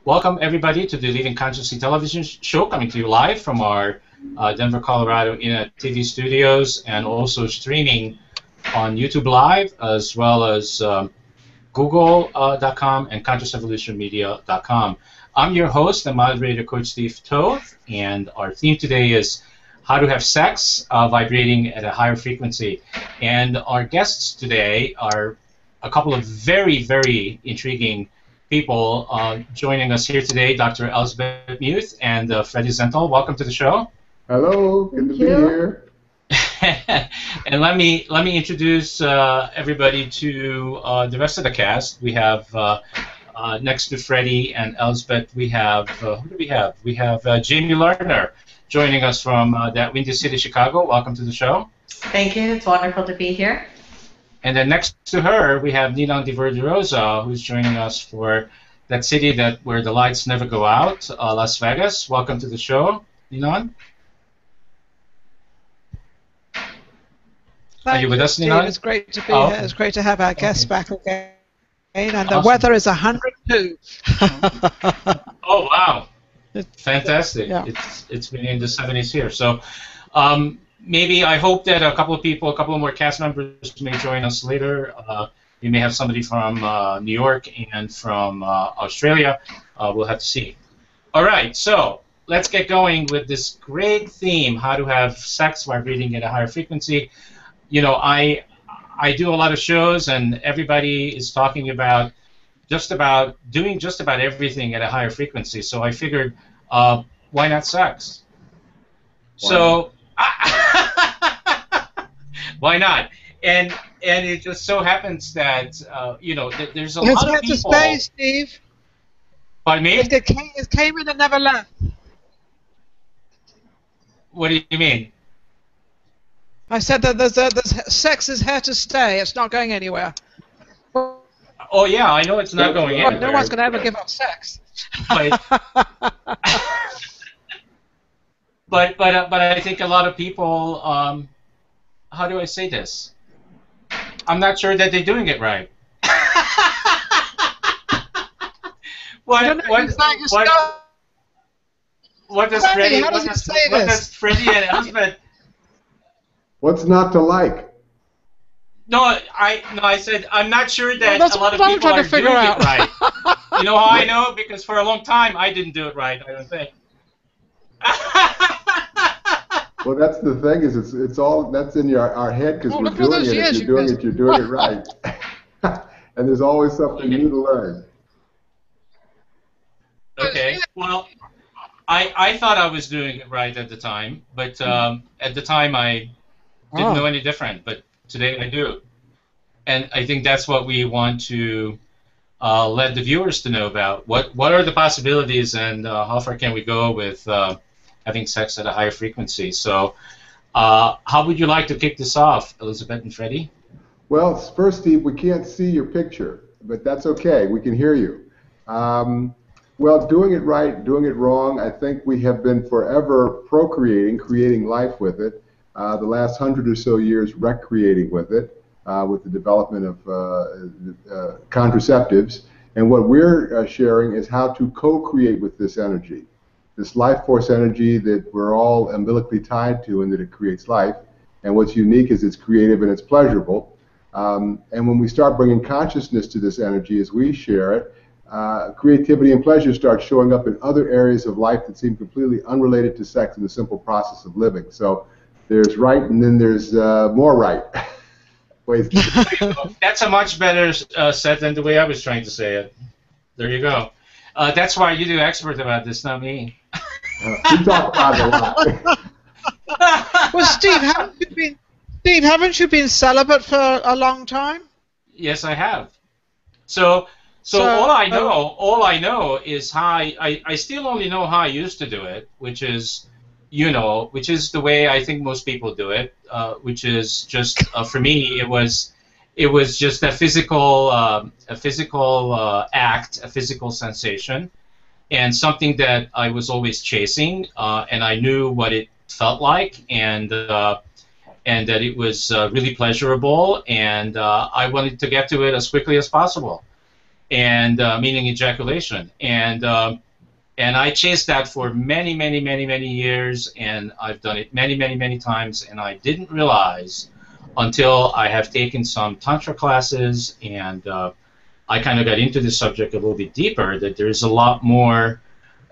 Welcome everybody to the Living Consciously television show, coming to you live from our Denver, Colorado Internet TV studios, and also streaming on YouTube Live, as well as Google.com and ConsciousEvolutionMedia.com. I'm your host and moderator, Coach Steve Toth, and our theme today is how to have sex vibrating at a higher frequency. And our guests today are a couple of very, very intriguing people joining us here today, Dr. Elsbeth Meuth and Freddie Zental. Welcome to the show. Hello, good to be here. And let me introduce everybody to the rest of the cast. We have next to Freddie and Elsbeth, we have who do we have? We have Jamie Lardner joining us from that Windy City, Chicago. Welcome to the show. Thank you. It's wonderful to be here. And then next to her, we have Ninon DiVergerosa, who's joining us for that city where the lights never go out, Las Vegas. Welcome to the show, Ninon. Are you with us, Ninon? It's great to be here. It's great to have our guests back again. And the weather is 102. Oh, wow. Fantastic. Yeah. It's been in the 70s here. So maybe I hope that a couple of more cast members may join us later. We may have somebody from New York and from Australia. We'll have to see. All right, so let's get going with this great theme, how to have sex vibrating at a higher frequency. You know, I do a lot of shows, and everybody is talking about doing just about everything at a higher frequency. So I figured, why not sex? Why so. Why not? And it just so happens that you know there's a lot of people. It's here to stay, Steve. Pardon me? It came in and never left. What do you mean? I said that sex is here to stay. It's not going anywhere. Oh yeah, I know it's not going anywhere. No one's going to ever give up sex. But I think a lot of people. How do I say this? I'm not sure that they're doing it right. What does Freddie and Elsbeth? What's not to like? No, I said I'm not sure that a lot of people are doing it right. You know how I know? Because for a long time I didn't do it right. I don't think. Well, that's the thing, is it's all that's in our head, because we're doing it. If you're doing it right. And there's always something new to learn. Okay. Well, I thought I was doing it right at the time, but at the time I didn't know any different. But today I do, and I think that's what we want to let the viewers to know about. What are the possibilities, and how far can we go with having sex at a higher frequency? So how would you like to kick this off, Elsbeth and Freddie? Well, first, Steve, we can't see your picture, but that's okay. We can hear you. Well, doing it right, doing it wrong, I think we have been forever procreating, creating life with it. The last 100 or so years recreating with it, with the development of contraceptives. And what we're sharing is how to co-create with this energy. This life force energy that we're all umbilically tied to, and that it creates life. And what's unique is it's creative and it's pleasurable. And when we start bringing consciousness to this energy as we share it, creativity and pleasure start showing up in other areas of life that seem completely unrelated to sex and the simple process of living. So there's right, and then there's more right. That's a much better set than the way I was trying to say it. There you go. That's why you're the expert about this, not me. We talk about it a lot. Well, Steve, haven't you been celibate for a long time? Yes, I have. So all I know is how I still only know how I used to do it, which is the way I think most people do it, which is just for me it was just a physical act, a physical sensation, and something that I was always chasing, and I knew what it felt like, and that it was really pleasurable, and I wanted to get to it as quickly as possible. and meaning ejaculation. And I chased that for many, many, many, many years, and I've done it many, many, many times, and I didn't realize until I have taken some Tantra classes and I kind of got into this subject a little bit deeper, that there's a lot more.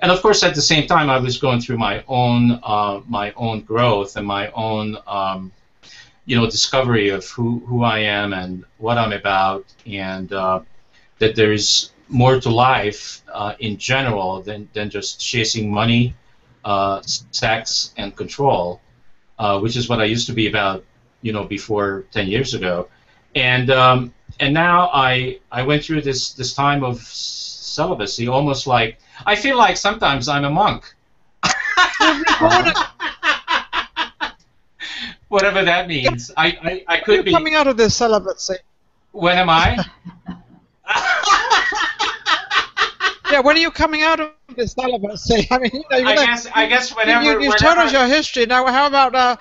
And of course, at the same time, I was going through my own growth and my own discovery of who I am and what I'm about, and that there's more to life in general than just chasing money, sex, and control, which is what I used to be about, before 10 years ago. And now I went through this time of celibacy, almost like I feel like sometimes I'm a monk. Whatever that means. I could be coming out of this celibacy. When am I? Yeah, when are you coming out of this celibacy? I mean, I guess whenever. You've told us your history. Now, how about?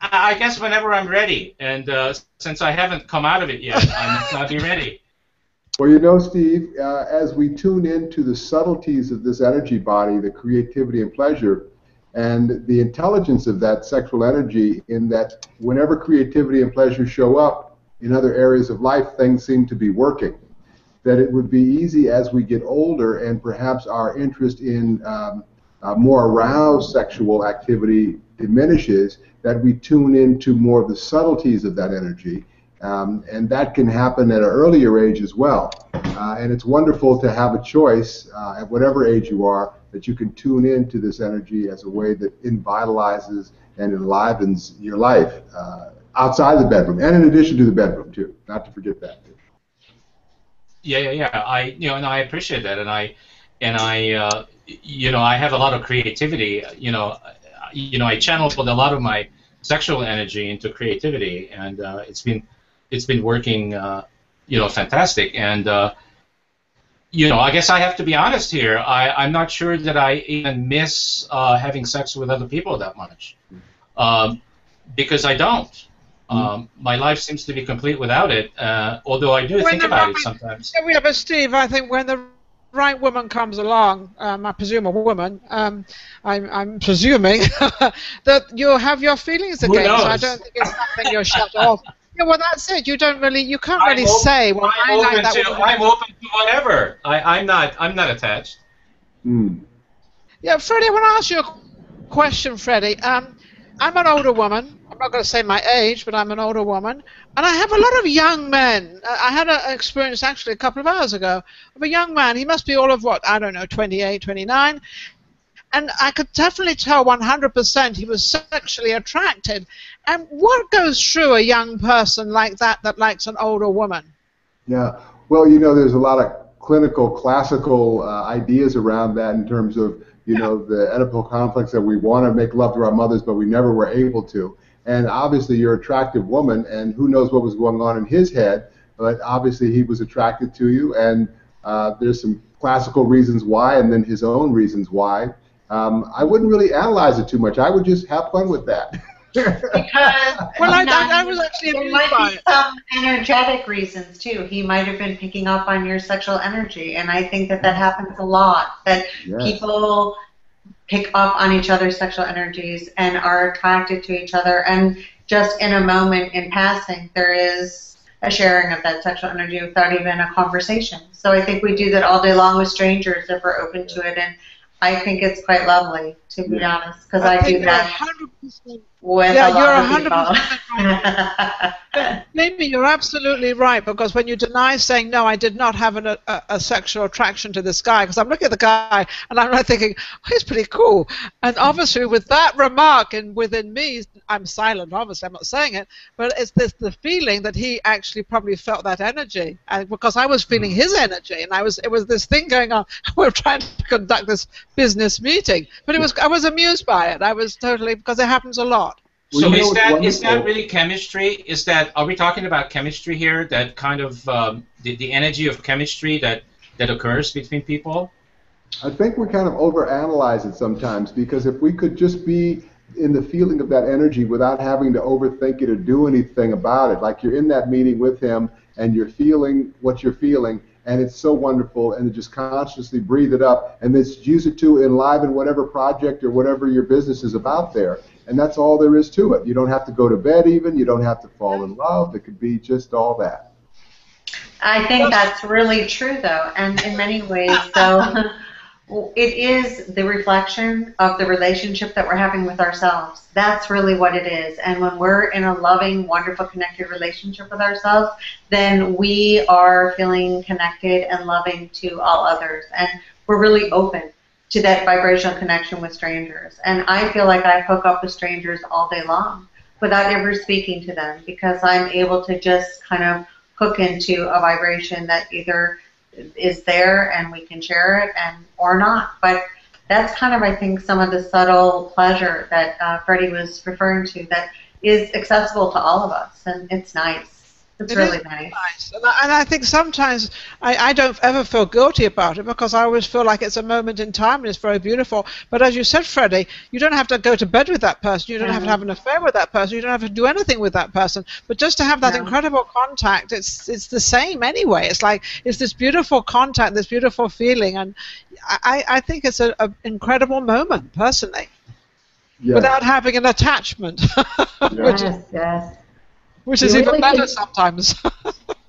I guess whenever I'm ready, and since I haven't come out of it yet, I'll be ready. Well, Steve, as we tune into the subtleties of this energy body, the creativity and pleasure, and the intelligence of that sexual energy, in that whenever creativity and pleasure show up in other areas of life, things seem to be working. That it would be easy as we get older and perhaps our interest in more aroused sexual activity diminishes, that we tune into more of the subtleties of that energy. And that can happen at an earlier age as well. And it's wonderful to have a choice at whatever age you are, that you can tune into this energy as a way that invitalizes and enlivens your life outside the bedroom, and in addition to the bedroom too. Not to forget that. Yeah. And I appreciate that, and I have a lot of creativity. I channeled a lot of my sexual energy into creativity, and it's been working, fantastic. And I guess I have to be honest here. I'm not sure that I even miss having sex with other people that much, because I don't. My life seems to be complete without it, although I do think about it sometimes. Yeah, but Steve, I think when the right woman comes along, I presume a woman, I'm presuming that you'll have your feelings again. So I don't think it's something you're shut off. Yeah, well, that's it. You can't really say. Well, I'm open to whatever. I'm not attached. Yeah, Freddie, I want to ask you a question, Freddie. I'm an older woman. I'm not going to say my age, but I'm an older woman. And I have a lot of young men. I had an experience actually a couple of hours ago of a young man. He must be all of 28, 29. And I could definitely tell 100% he was sexually attracted. And what goes through a young person like that likes an older woman? Yeah, well, there's a lot of clinical, classical ideas around that in terms of, the Oedipal complex, that we want to make love to our mothers, but we never were able to. And obviously you're an attractive woman, and who knows what was going on in his head, but obviously he was attracted to you, and there's some classical reasons why, and then his own reasons why. I wouldn't really analyze it too much. I would just have fun with that. Because I was actually there might be some energetic reasons too. He might have been picking up on your sexual energy, and I think that happens a lot. That people pick up on each other's sexual energies and are attracted to each other, and just in a moment, in passing, there is a sharing of that sexual energy without even a conversation. So I think we do that all day long with strangers if we're open to it, and I think it's quite lovely, to be honest, because I do that 100%. with a lot of people. Maybe you're absolutely right, because when you deny saying, no, I did not have a sexual attraction to this guy, because I'm looking at the guy and I'm like thinking, oh, he's pretty cool. And obviously with that remark within me, I'm silent, obviously, I'm not saying it, but it's the feeling that he actually probably felt that energy, because I was feeling his energy, and it was this thing going on. We were trying to conduct this business meeting, but I was amused by it. I was totally, because it happens a lot. So is that really chemistry? Are we talking about chemistry here? That kind of the energy of chemistry that occurs between people? I think we kind of overanalyze it sometimes, because if we could just be in the feeling of that energy without having to overthink it or do anything about it, like you're in that meeting with him and you're feeling what you're feeling, and it's so wonderful, and to just consciously breathe it up, and then use it to enliven whatever project or whatever your business is about there. And that's all there is to it. You don't have to go to bed even. You don't have to fall in love. It could be just all that. I think that's really true, though, and in many ways, so it is the reflection of the relationship that we're having with ourselves. That's really what it is. And when we're in a loving, wonderful, connected relationship with ourselves, then we are feeling connected and loving to all others. And we're really open to that vibrational connection with strangers. And I feel like I hook up with strangers all day long without ever speaking to them, because I'm able to just kind of hook into a vibration that either is there and we can share it or not. But that's kind of, I think, some of the subtle pleasure that Freddie was referring to that is accessible to all of us, and it's nice. It's really nice. And I think sometimes I don't ever feel guilty about it, because I always feel like it's a moment in time and it's very beautiful. But as you said, Freddie, you don't have to go to bed with that person. You don't have to have an affair with that person. You don't have to do anything with that person. But just to have that incredible contact, it's the same anyway. It's like, it's this beautiful contact, this beautiful feeling. And I think it's an incredible moment, personally, without having an attachment. Yes. Which is even better sometimes.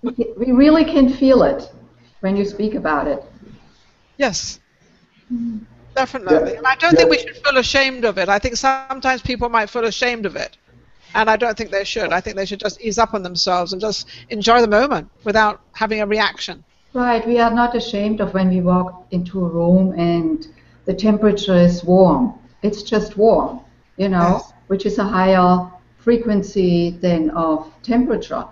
We really can feel it when you speak about it. Yes, definitely. Yeah. And I don't think we should feel ashamed of it. I think sometimes people might feel ashamed of it, and I don't think they should. I think they should just ease up on themselves and just enjoy the moment without having a reaction. Right. We are not ashamed of when we walk into a room and the temperature is warm. It's just warm, which is a higher frequency than of temperature.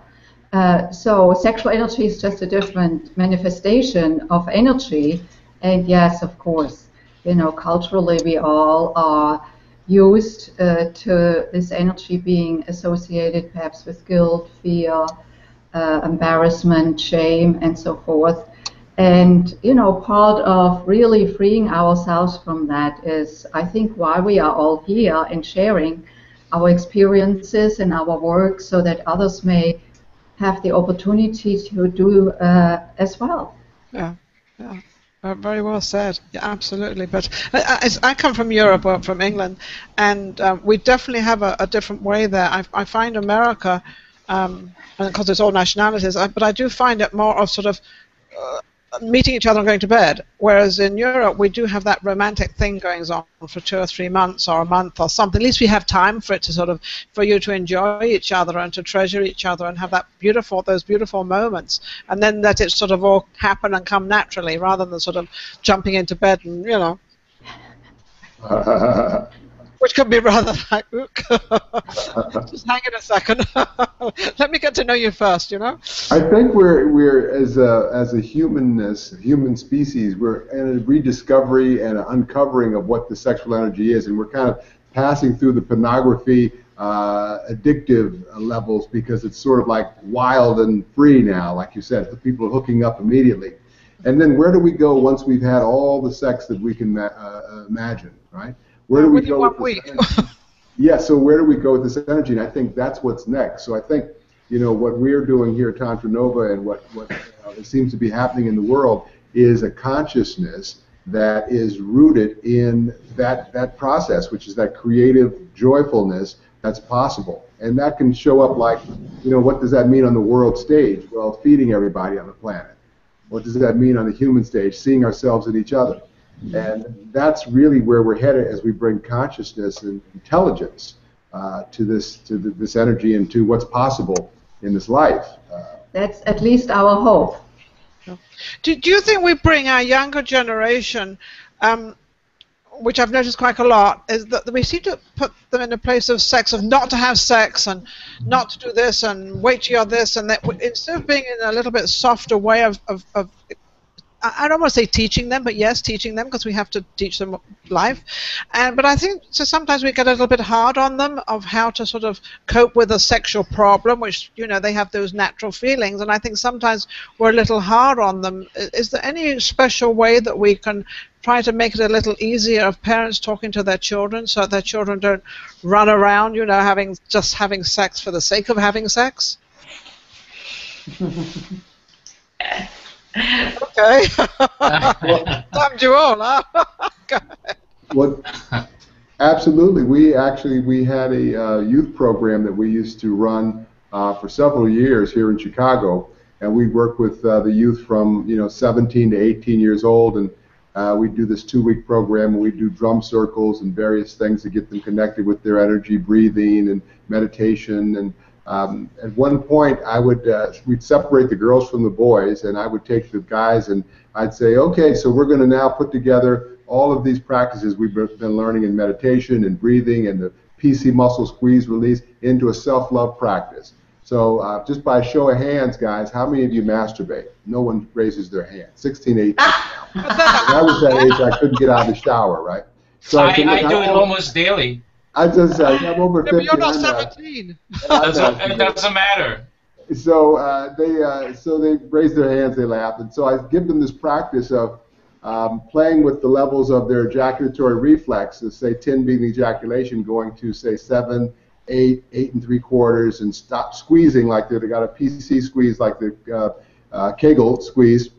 So sexual energy is just a different manifestation of energy. And yes, of course, culturally we all are used to this energy being associated perhaps with guilt, fear, embarrassment, shame, and so forth. And, part of really freeing ourselves from that is, I think, why we are all here and sharing our experiences and our work, so that others may have the opportunity to do as well. Yeah. Very well said. Yeah, absolutely. But I come from Europe, or from England, and we definitely have a different way there. I find America, and because it's all nationalities, but I do find it more of sort of meeting each other and going to bed, whereas in Europe we do have that romantic thing going on for 2 or 3 months or a month or something. At least we have time for it to for you to enjoy each other and to treasure each other and have those beautiful moments, and then let it sort of all happen and come naturally, rather than sort of jumping into bed and which could be rather like, just hang in a second. Let me get to know you first, I think we're as a human species, we're in a rediscovery and an uncovering of what the sexual energy is, and we're kind of passing through the pornography addictive levels, because it's sort of like wild and free now, like you said. The people are hooking up immediately. And then where do we go once we've had all the sex that we can imagine, right? Where do we go with this energy? Yeah, so where do we go with this energy? And I think that's what's next. So I think, what we're doing here at Tantra Nova, and what it seems to be happening in the world, is a consciousness that is rooted in that process, which is that creative joyfulness that's possible. And that can show up like, what does that mean on the world stage? Well, feeding everybody on the planet. What does that mean on the human stage? Seeing ourselves in each other. And that's really where we're headed as we bring consciousness and intelligence to this energy and to what's possible in this life. That's at least our hope. Do you think we bring our younger generation, which I've noticed quite a lot, is that we seem to put them in a place of sex, of not to have sex and not to do this and wait till you're this, and that instead of being in a little bit softer way of I don't want to say teaching them, but yes, teaching them, because we have to teach them life. But I think sometimes we get a little bit hard on them of how to sort of cope with a sexual problem, which, they have those natural feelings. And I think sometimes we're a little hard on them. Is there any special way that we can try to make it a little easier of parents talking to their children, so that their children don't run around, having sex for the sake of having sex? Okay. Well, Summed you all, huh? what? Absolutely. We had a youth program that we used to run for several years here in Chicago, and we work with the youth from 17 to 18 years old, and we do this 2-week program, and we do drum circles and various things to get them connected with their energy, breathing and meditation. And at one point, we'd separate the girls from the boys, and I would take the guys and I'd say, okay, so we're going to now put together all of these practices we've been learning in meditation and breathing and the PC muscle squeeze release into a self-love practice. So just by a show of hands, guys, how many of you masturbate? No one raises their hand. 16, 18. When I was that age, I couldn't get out of the shower, right? So I do it almost daily. I just say, I'm over 50. But you're not 17. It doesn't matter. So they raise their hands, they laugh, and so I give them this practice of playing with the levels of their ejaculatory reflexes, say 10 being the ejaculation, going to say 7, 8, 8 3/4, and stop squeezing like they got a PC squeeze, like the Kegel squeeze,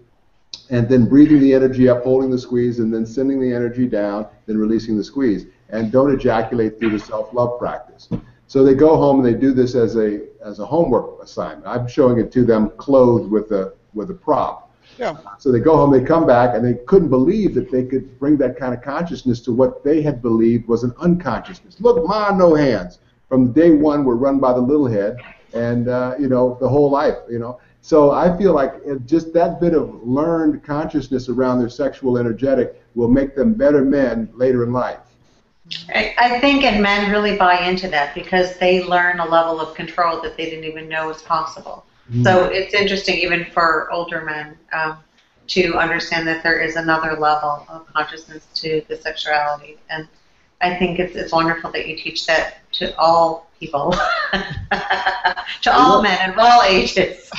and then breathing the energy up, holding the squeeze, and then sending the energy down, then releasing the squeeze. And don't ejaculate through the self-love practice. So they go home and they do this as a homework assignment. I'm showing it to them clothed with a prop. Yeah. So they go home, they come back, and they couldn't believe that they could bring that kind of consciousness to what they had believed was an unconsciousness. Look, Ma, no hands. From day one, we're run by the little head, and the whole life, So I feel like just that bit of learned consciousness around their sexual energetic will make them better men later in life. I think and men really buy into that because they learn a level of control that they didn't even know was possible. So it's interesting even for older men to understand that there is another level of consciousness to the sexuality. And I think it's wonderful that you teach that to all people, to all men of all ages.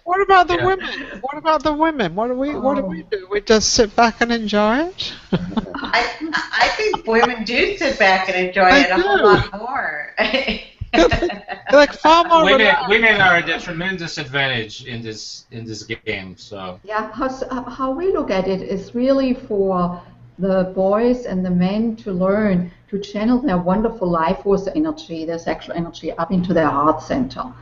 What about the women? What about the women? What do we do? We just sit back and enjoy it? I think women do sit back and enjoy it a whole lot more. Like far more women are at a tremendous advantage in this game. So yeah, how we look at it is really for the boys and the men to learn to channel their wonderful life force energy, their sexual energy, up into their heart center.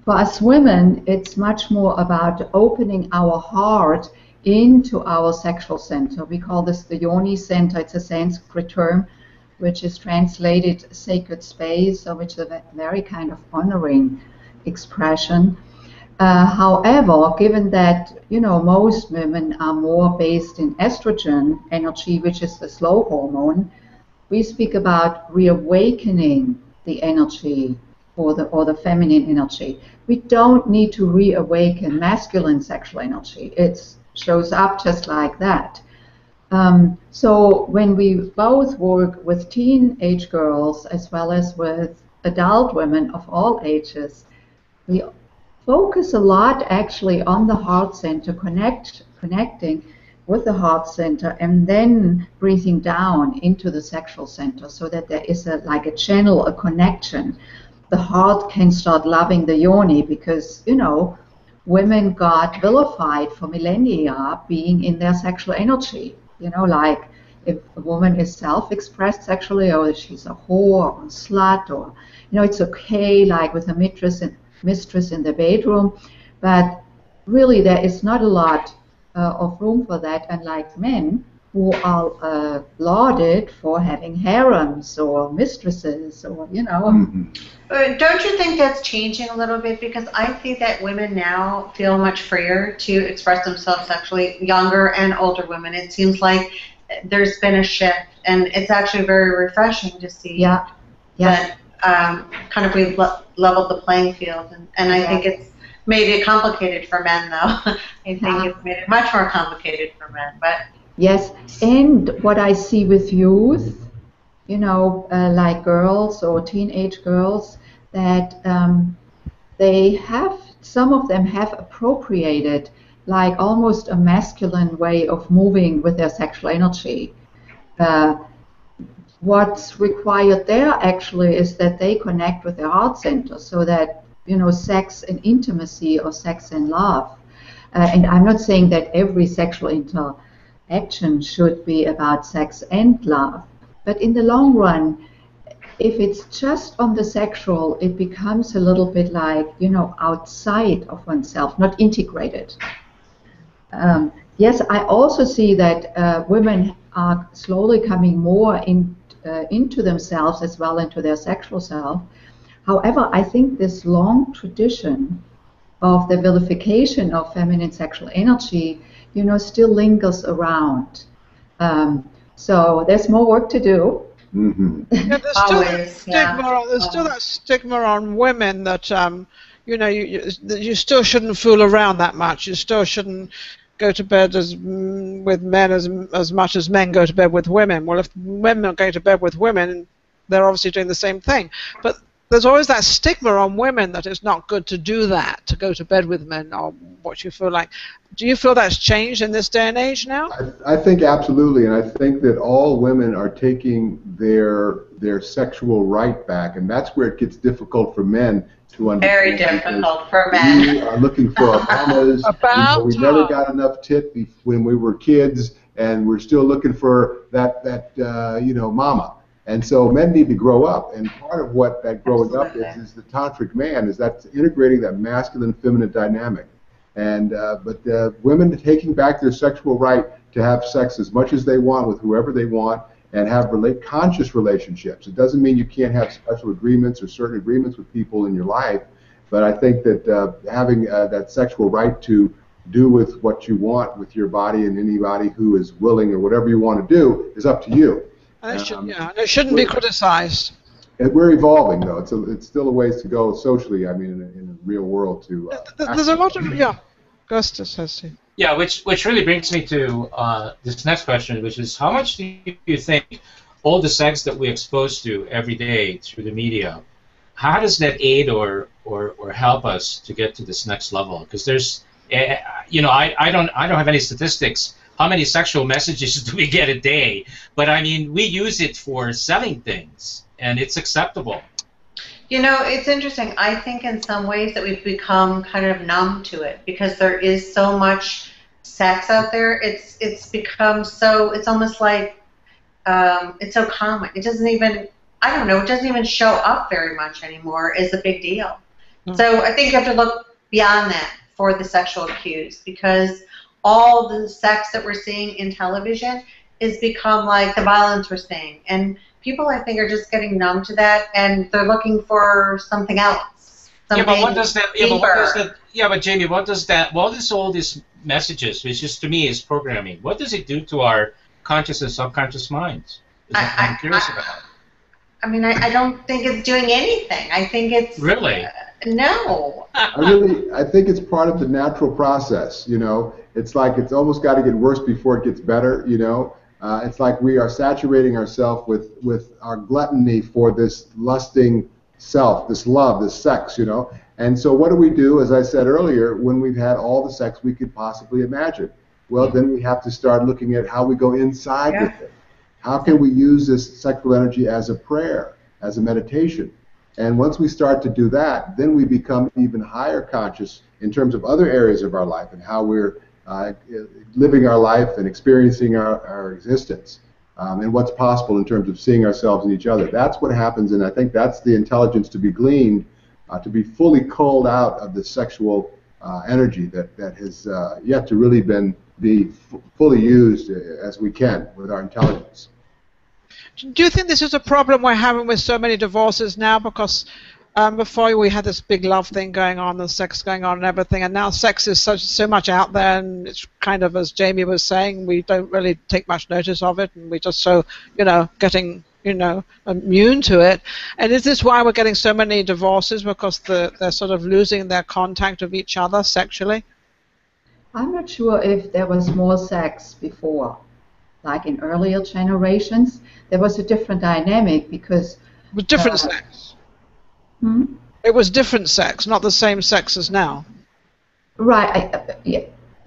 For us women, it's much more about opening our heart into our sexual center. We call this the yoni center. It's a Sanskrit term which is translated sacred space, or which is a very kind of honoring expression. However, given that most women are more based in estrogen energy, which is the slow hormone, we speak about reawakening the energy or the feminine energy. We don't need to reawaken masculine sexual energy. It shows up just like that. So when we both work with teenage girls as well as with adult women of all ages, we focus a lot actually on the heart center, connecting with the heart center, and then breathing down into the sexual center so that there is like a channel, a connection. The heart can start loving the yoni because, women got vilified for millennia being in their sexual energy. Like if a woman is self-expressed sexually, or she's a whore or a slut, or, it's okay, like with a mistress in the bedroom, but really there is not a lot of room for that, unlike men who are lauded for having harems or mistresses, or, Don't you think that's changing a little bit? Because I see that women now feel much freer to express themselves sexually, younger and older women. It seems like there's been a shift, and it's actually very refreshing to see that kind of we've leveled the playing field. And I think it's made it complicated for men, though. I think it's made it much more complicated for men. But yes, and what I see with youth, like girls or teenage girls, that some of them have appropriated like almost a masculine way of moving with their sexual energy. What's required there actually is that they connect with their heart center, so that sex and intimacy or sex and love And I'm not saying that every sexual interaction should be about sex and love, but in the long run, if it's just on the sexual, it becomes a little bit like, outside of oneself, not integrated. Yes, I also see that women are slowly coming more into themselves as well, into their sexual self. However, I think this long tradition of the vilification of feminine sexual energy, still lingers around. So there's more work to do. Mm-hmm. Yeah, there's still that stigma on women that you still shouldn't fool around that much. You still shouldn't go to bed with men as much as men go to bed with women. Well, if women are going to bed with women, they're obviously doing the same thing. But there's always that stigma on women that it's not good to do that, to go to bed with men, or what you feel like. Do you feel that's changed in this day and age now? I think absolutely, and I think that all women are taking their sexual right back, and that's where it gets difficult for men to understand. Very difficult for men. We are looking for our mamas. We never got enough tit when we were kids, and we're still looking for that mama. And so men need to grow up, and part of what that growing up is the tantric man, is that's integrating that masculine-feminine dynamic. And but women taking back their sexual right to have sex as much as they want with whoever they want, and have conscious relationships. It doesn't mean you can't have special agreements or certain agreements with people in your life, but I think that having that sexual right to do with what you want with your body, and anybody who is willing or whatever you want to do is up to you. And it shouldn't be criticized. We're evolving, though. It's still a ways to go socially. I mean, in the real world, to there's a lot of Gustus has to. Yeah, which really brings me to this next question, which is, how much do you think all the sex that we expose to every day through the media, how does that aid or help us to get to this next level? Because there's, I don't have any statistics. How many sexual messages do we get a day? But I mean, we use it for selling things, and it's acceptable. It's interesting. I think in some ways that we've become kind of numb to it, because there is so much sex out there. It's become so, it's almost like it's so common. It doesn't even, I don't know, it doesn't even show up very much anymore as a big deal. Mm-hmm. So I think you have to look beyond that for the sexual cues, because all the sex that we're seeing in television is become like the violence we're seeing. And people, I think, are just getting numb to that, and they're looking for something else. But what does that? But Jamie, what does all these messages, which is to me is programming, what does it do to our conscious and subconscious minds? I'm curious about. I mean, I don't think it's doing anything. I think it's really no. I think it's part of the natural process. It's like it's almost got to get worse before it gets better. It's like we are saturating ourselves with our gluttony for this lusting self, this love, this sex, And so what do we do, as I said earlier, when we've had all the sex we could possibly imagine? Well, then we have to start looking at how we go inside with it. How can we use this sexual energy as a prayer, as a meditation? And once we start to do that, then we become even higher conscious in terms of other areas of our life and how we're living our life and experiencing our existence, and what's possible in terms of seeing ourselves and each other. That's what happens, and I think that's the intelligence to be gleaned, to be fully culled out of the sexual energy that has yet to really be fully used as we can with our intelligence. Do you think this is a problem we're having with so many divorces now? Because before we had this big love thing going on and sex going on and everything, and now sex is so much out there, and it's kind of, as Jamie was saying, we don't really take much notice of it, and we're just so, getting, immune to it. And is this why we're getting so many divorces, because they're sort of losing their contact with each other sexually? I'm not sure if there was more sex before. Like in earlier generations, there was a different dynamic because... With different sex. It was different sex, not the same sex as now. Right.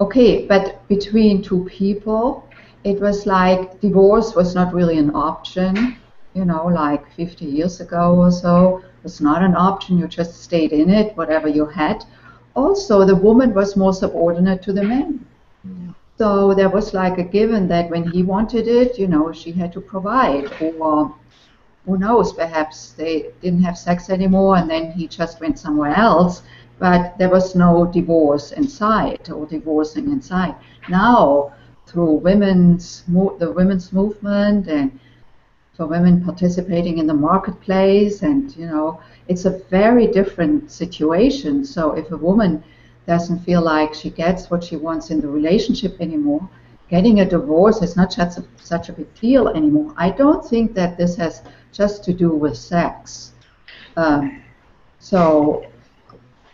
Okay, but between two people, it was like divorce was not really an option, like 50 years ago or so. It was not an option. You just stayed in it, whatever you had. also the woman was more subordinate to the man. So there was like a given that when he wanted it, you know, she had to provide. Or who knows, perhaps they didn't have sex anymore and then he just went somewhere else. But there was no divorce inside or divorcing inside. Now, through the women's movement and for women participating in the marketplace, and you know, it's a very different situation. So if a woman doesn't feel like she gets what she wants in the relationship anymore, getting a divorce is not such a big deal anymore. I don't think that this has just to do with sex. So,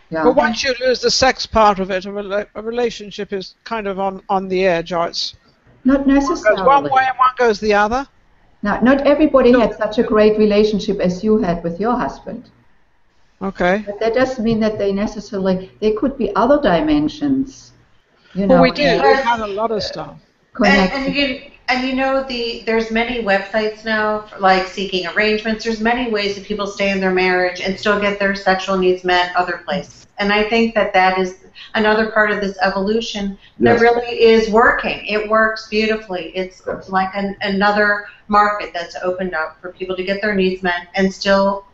yeah. But once you lose the sex part of it, a relationship is kind of on the edge, or it's not necessarily. One goes one way and one goes the other. Not everybody had such a great relationship as you had with your husband. Okay. But that doesn't mean that there could be other dimensions. You know, well, we do. We've had a lot of stuff. And you know, there's many websites now, like Seeking Arrangements. There's many ways that people stay in their marriage and still get their sexual needs met other places. And I think that is another part of this evolution that really is working. It works beautifully. It's like another market that's opened up for people to get their needs met and still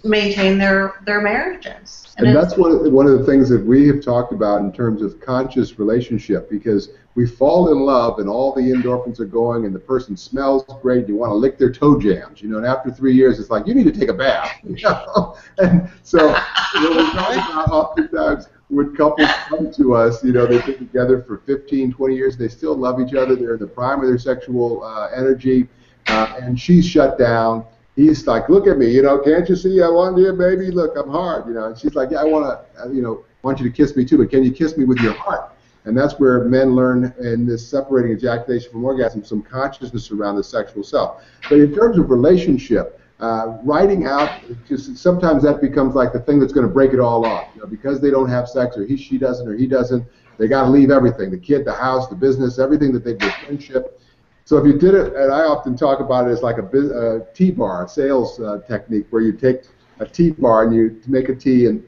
maintain their marriages. And that's one of the things that we have talked about in terms of conscious relationship, because we fall in love and all the endorphins are going and the person smells great and you want to lick their toe jams, you know, and after 3 years it's like, you need to take a bath, you know. And so what we talk about oftentimes when couples come to us, you know, they've been together for 15, 20 years, they still love each other, they're in the prime of their sexual energy, and she's shut down. He's like, look at me, you know, can't you see I want you, baby? Look, I'm hard, you know. And she's like, yeah, I want you to kiss me too, but can you kiss me with your heart? And that's where men learn in this separating ejaculation from orgasm some consciousness around the sexual self. But in terms of relationship, writing out, just sometimes that becomes like the thing that's going to break it all off. You know, because they don't have sex, or she doesn't, or he doesn't, they got to leave everything: the kid, the house, the business, everything that they've been friendship. So if you did it, and I often talk about it as like a T-bar, a sales technique, where you take a T-bar and you make a T, and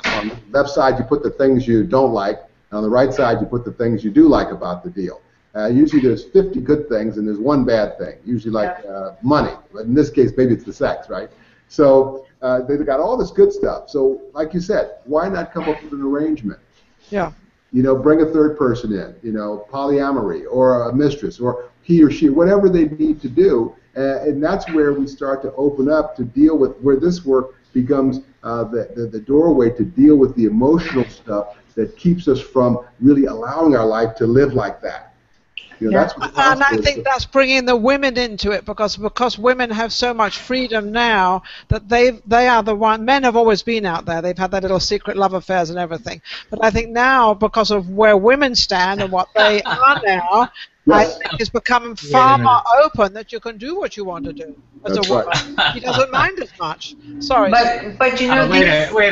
on the left side you put the things you don't like, and on the right side you put the things you do like about the deal. Usually there's 50 good things and there's one bad thing, usually like money. But in this case, maybe it's the sex, right? So they've got all this good stuff. So like you said, why not come up with an arrangement? Yeah. You know, bring a third person in, you know, polyamory, or a mistress, or he or she, whatever they need to do. And that's where we start to open up to deal with, where this work becomes the doorway to deal with the emotional stuff that keeps us from really allowing our life to live like that. You know, that's what and I think that's bringing the women into it, because women have so much freedom now that they are the one. Men have always been out there. They've had their little secret love affairs and everything. But I think now, because of where women stand and what they are now, I think it's becoming far more open that you can do what you want to do as a woman. Right. He doesn't mind as much. Sorry. But you know, wait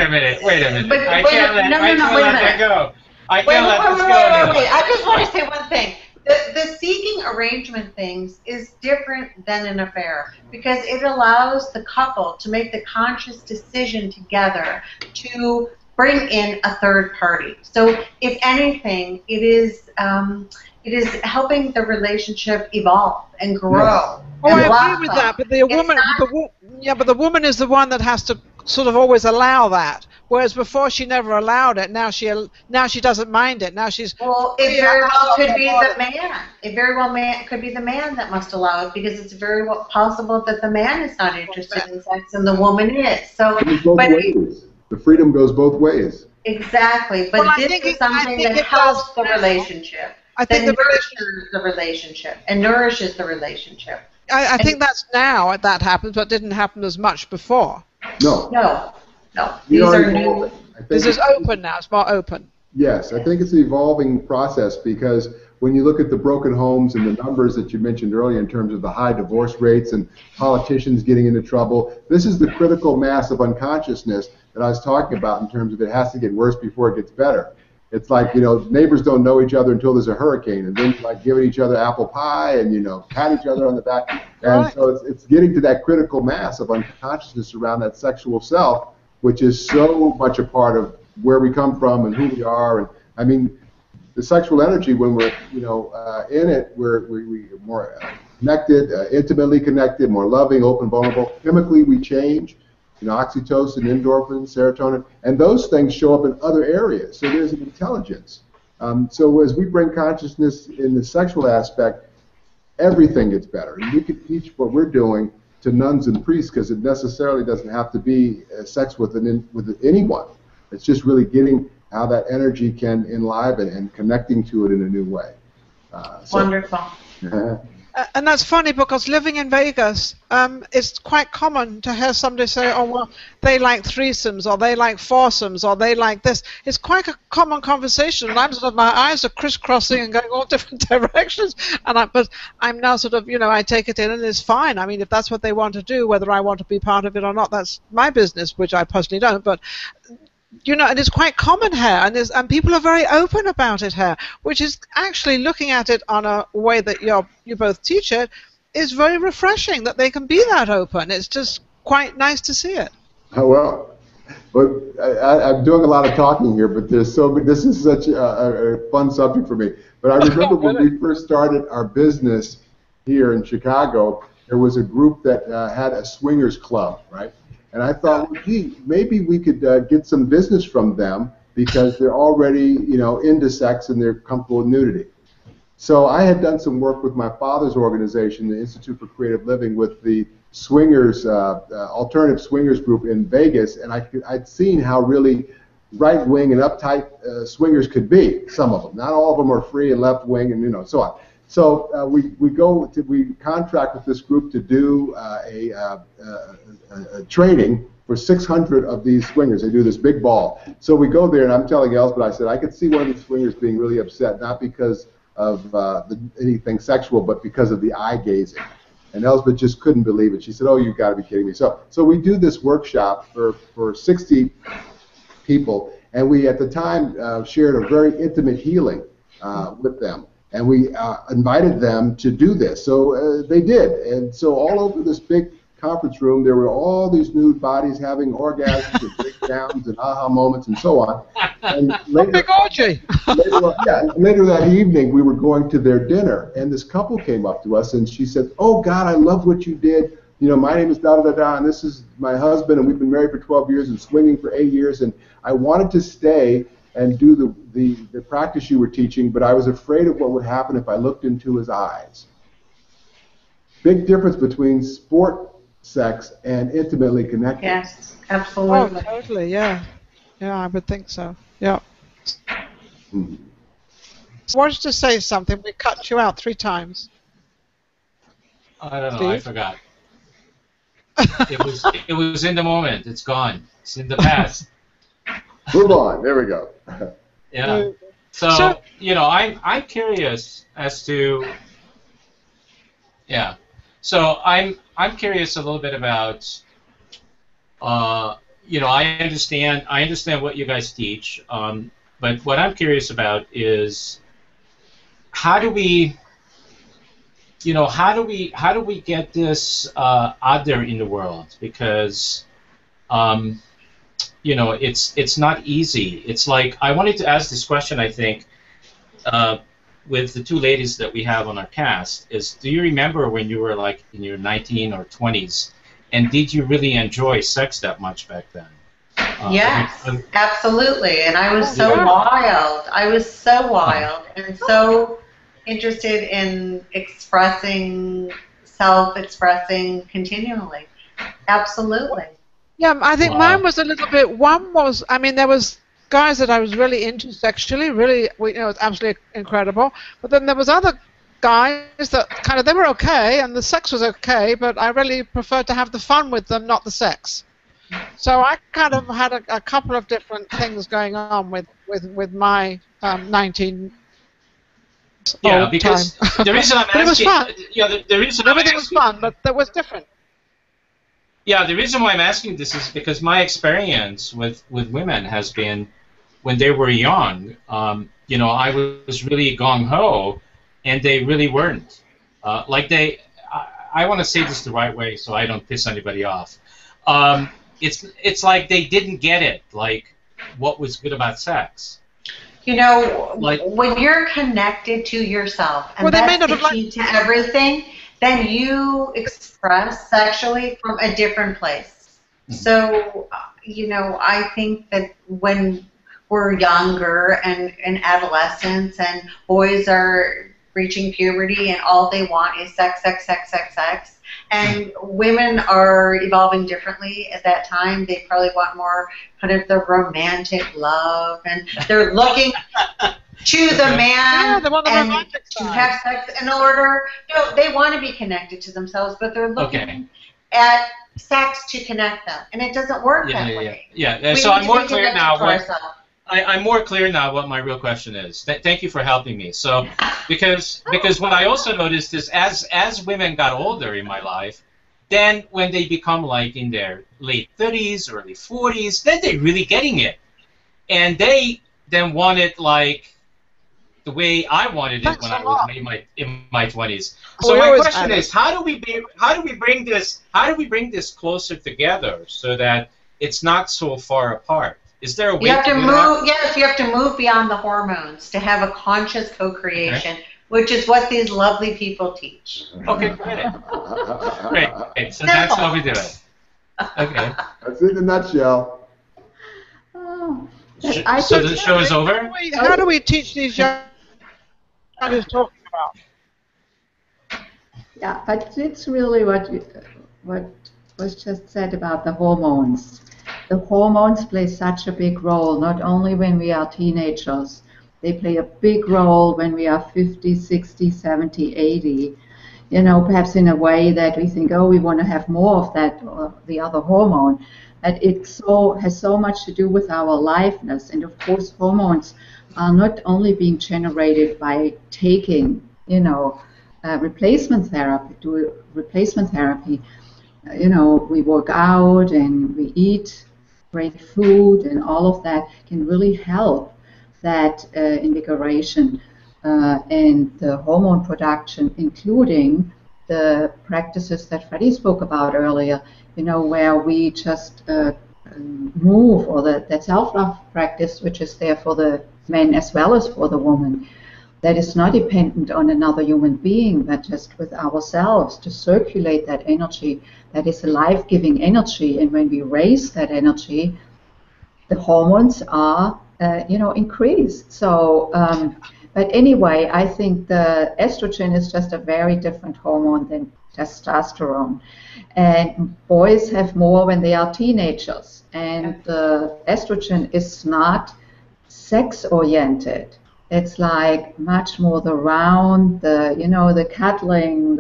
a minute. I can't let that go. I can't let this go. Wait. I just want to say one thing. The seeking arrangement things is different than an affair, because it allows the couple to make the conscious decision together to bring in a third party. So if anything, it is helping the relationship evolve and grow. Yes. Oh, I agree with that, but the woman is the one that has to sort of always allow that. Whereas before she never allowed it. Now she doesn't mind it. Now she's it very well could be the man. It very well could be the man that must allow it, because it's very well possible that the man is not interested in sex and the woman is. So, the freedom goes both ways. Exactly, but this is something that helps the relationship. I think nurtures the relationship and nourishes the relationship. I think that's now that happens, but didn't happen as much before. No. These are new. This is open now. It's more open. Yes, I think it's an evolving process, because when you look at the broken homes and the numbers that you mentioned earlier in terms of the high divorce rates and politicians getting into trouble, this is the critical mass of unconsciousness that I was talking about, in terms of it has to get worse before it gets better. It's like, you know, neighbors don't know each other until there's a hurricane, and then like giving each other apple pie and, you know, pat each other on the back. And so it's getting to that critical mass of unconsciousness around that sexual self, which is so much a part of where we come from and who we are. And I mean, the sexual energy, when we're in it, we're more connected, intimately connected, more loving, open, vulnerable. Chemically, we change. Oxytocin, endorphins, serotonin, and those things show up in other areas. So there's an intelligence. So as we bring consciousness in the sexual aspect, everything gets better. And we can teach what we're doing to nuns and priests, because it necessarily doesn't have to be sex with anyone. It's just really getting how that energy can enliven and connecting to it in a new way. Wonderful. And that's funny, because living in Vegas, it's quite common to hear somebody say, oh, well, they like threesomes, or they like foursomes, or they like this. It's quite a common conversation, and I'm sort of, my eyes are crisscrossing and going all different directions. But I'm now sort of, I take it in, and it's fine. I mean, if that's what they want to do, whether I want to be part of it or not, that's my business, which I personally don't. But and it's quite common here, and people are very open about it here, which is actually, looking at it on a way that you both teach it, is very refreshing that they can be that open. It's just quite nice to see it. Well, I'm doing a lot of talking here, but this is such a fun subject for me. But I remember when we first started our business here in Chicago, there was a group that had a swingers club, right? And I thought, well, gee, maybe we could get some business from them, because they're already, into sex and they're comfortable with nudity. So I had done some work with my father's organization, the Institute for Creative Living, with the swingers, alternative swingers group in Vegas, and I'd seen how really right-wing and uptight swingers could be. Some of them, not all of them are free and left-wing, and so on. So we contract with this group to do a training for 600 of these swingers. They do this big ball. So we go there, and I'm telling Elsbeth, I said, I could see one of these swingers being really upset, not because of anything sexual, but because of the eye gazing. And Elsbeth just couldn't believe it. She said, oh, you've got to be kidding me. So we do this workshop for 60 people, and we, at the time, shared a very intimate healing with them. And we invited them to do this. So they did. And so all over this big conference room, there were all these nude bodies having orgasms and breakdowns and aha moments and so on. And later, big orgy. later that evening, we were going to their dinner, and this couple came up to us, and she said, oh, God, I love what you did. My name is da-da-da-da, and this is my husband, and we've been married for 12 years and swinging for 8 years, and I wanted to stay and do the practice you were teaching, but I was afraid of what would happen if I looked into his eyes. Big difference between sport sex and intimately connected. Yes, absolutely. Oh, totally, yeah. Yeah, I would think so. Yeah. Mm-hmm. I wanted to say something. We cut you out 3 times. I don't know. Steve? I forgot. It was in the moment. It's gone. It's in the past. Move on. There we go. Yeah. So I'm curious as to. Yeah. So I'm curious a little bit about. I understand what you guys teach, but what I'm curious about is how do we get this out there in the world? Because it's not easy. It's like, I wanted to ask this question, I think, with the 2 ladies that we have on our cast, is, do you remember when you were like in your 19 or 20s, and did you really enjoy sex that much back then? Yes, absolutely. And I was so wild. I was so wild and so interested in expressing, self-expressing continually. Absolutely. Yeah, I think mine was a little bit, there was guys that I was really into sexually, really, it was absolutely incredible. But then there was other guys that kind of, they were okay, and the sex was okay, but I really preferred to have the fun with them, not the sex. So I kind of had a couple of different things going on with my 19. Yeah, because the reason I'm asking, it was fun. The reason everything was fun, but that was different. Yeah, the reason why I'm asking this is because my experience with women has been when they were young. I was really gung ho, and they really weren't. I want to say this the right way so I don't piss anybody off. It's like they didn't get it. Like what was good about sex. You know, Like, when you're connected to yourself, and Well, they may that's not the have key to everything, then you express sexually from a different place. So, you know, I think that when we're younger and in adolescence and boys are reaching puberty and all they want is sex, sex, sex, sex, sex, and women are evolving differently at that time. They probably want more kind of the romantic love, and they're looking to the man they want the and romantic to side. have sex in order. No, they want to be connected to themselves, but they're looking at sex to connect them, and it doesn't work that way. Yeah. We So need I'm to more be clear connected now. to ourselves. I'm more clear now what my real question is. Thank you for helping me. So, because what I also noticed is as women got older in my life, then when they become like in their late 30s, early 40s, then they're really getting it, and they then want it like the way I wanted it when I was in my 20s. So my question is, how do we bring this closer together so that it's not so far apart? Is there a way You have to move. that? Yes, you have to move beyond the hormones to have a conscious co-creation, which is what these lovely people teach. Okay, great. Great. So that's how we do it. Okay. That's it in a nutshell. Oh, So the show is over? How do we teach these young guys talking about? Yeah, but it's really what was just said about the hormones. The hormones play such a big role, not only when we are teenagers. They play a big role when we are 50, 60, 70, 80. You know, perhaps in a way that we think, oh, we want to have more of that or the other hormone. But it has so much to do with our aliveness. And of course, hormones are not only being generated by taking, replacement therapy. You know, we work out and we eat great food, and all of that can really help that invigoration and the hormone production, including the practices that Freddie spoke about earlier, you know, where we just move, or that self-love practice, which is there for the men as well as for the woman, that is not dependent on another human being, but just with ourselves, to circulate that energy. That is a life-giving energy, and when we raise that energy, the hormones are, increased. So, but anyway, I think the estrogen is just a very different hormone than testosterone. And boys have more when they are teenagers. And the estrogen is not sex-oriented. It's like much more the round, the cuddling,